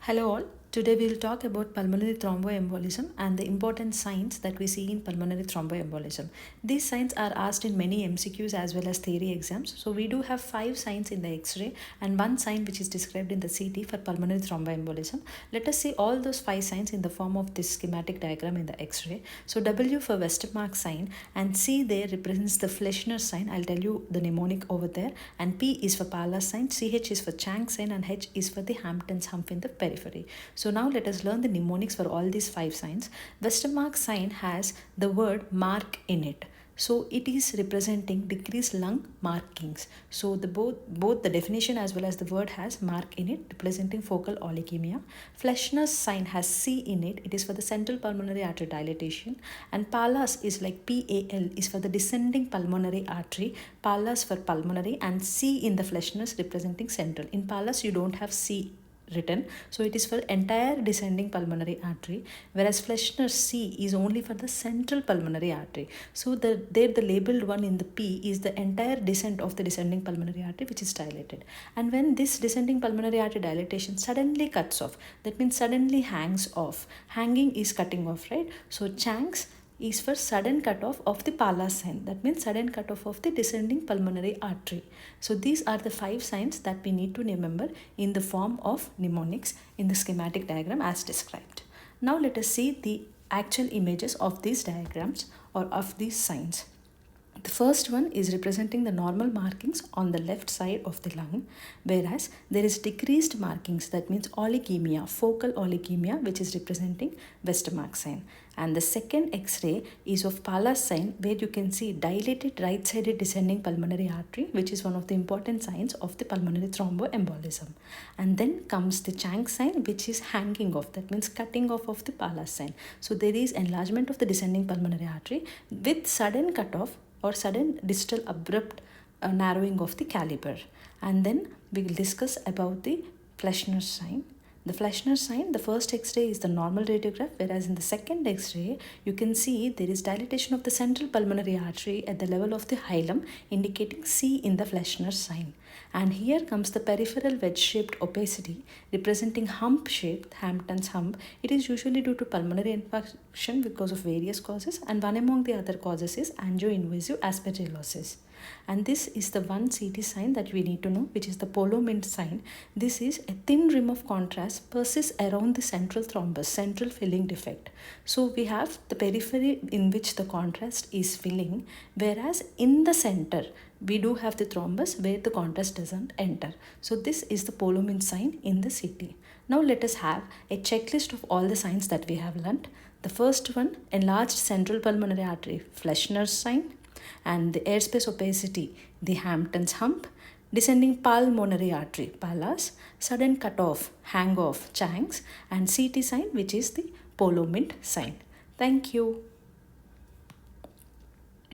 Hello all. Today we will talk about pulmonary thromboembolism and the important signs that we see in pulmonary thromboembolism. These signs are asked in many MCQs as well as theory exams. So we do have 5 signs in the X-ray and 1 sign which is described in the CT for pulmonary thromboembolism. Let us see all those 5 signs in the form of this schematic diagram in the X-ray. So W for Westermark sign and C there represents the Fleischner sign. I'll tell you the mnemonic over there. And P is for Pallas sign, CH is for Chang sign and H is for the Hamptons hump in the periphery. So now let us learn the mnemonics for all these 5 signs. Westermark sign has the word mark in it. So it is representing decreased lung markings. So the both the definition as well as the word has mark in it, representing focal oligemia. Fleischner's sign has C in it. It is for the central pulmonary artery dilatation. And Pallas is like PAL is for the descending pulmonary artery. Pallas for pulmonary and C in the Fleischner's representing central. In Pallas you don't have C written, so it is for entire descending pulmonary artery, whereas Fleischner's C is only for the central pulmonary artery. So the labeled one in the P is the entire descent of the descending pulmonary artery which is dilated. And when this descending pulmonary artery dilatation suddenly cuts off, that means suddenly hangs off. Hanging is cutting off, right? So Chang's is for sudden cutoff of the Pallas sign. That means sudden cutoff of the descending pulmonary artery. So these are the 5 signs that we need to remember in the form of mnemonics in the schematic diagram as described. Now let us see the actual images of these diagrams or of these signs. The first one is representing the normal markings on the left side of the lung, whereas there is decreased markings, that means oligemia, focal oligemia, which is representing Westermark sign. And the second X-ray is of Pallas sign, where you can see dilated right-sided descending pulmonary artery, which is one of the important signs of the pulmonary thromboembolism. And then comes the Chang sign, which is hanging off, that means cutting off of the Pallas sign. So there is enlargement of the descending pulmonary artery with sudden cutoff or sudden distal abrupt narrowing of the caliber. And then we will discuss about the Fleischner's sign. The Fleischner sign, the first X-ray is the normal radiograph, whereas in the second X-ray, you can see there is dilatation of the central pulmonary artery at the level of the hilum, indicating C in the Fleischner sign. And here comes the peripheral wedge-shaped opacity, representing hump-shaped Hamptons hump. It is usually due to pulmonary infarction because of various causes, and one among the other causes is angioinvasive aspergillosis. And this is the one CT sign that we need to know, which is the Polo sign. This is a thin rim of contrast persists around the central thrombus, central filling defect. So we have the periphery in which the contrast is filling, whereas in the center we do have the thrombus where the contrast doesn't enter. So this is the Polo sign in the CT. Now let us have a checklist of all the signs that we have learnt. The first one, enlarged central pulmonary artery, Fleischner's sign, and the airspace opacity, the Hamptons hump, descending pulmonary artery, Pallas, sudden cutoff, hang off, Chang's, and CT sign, which is the Polo sign. Thank you.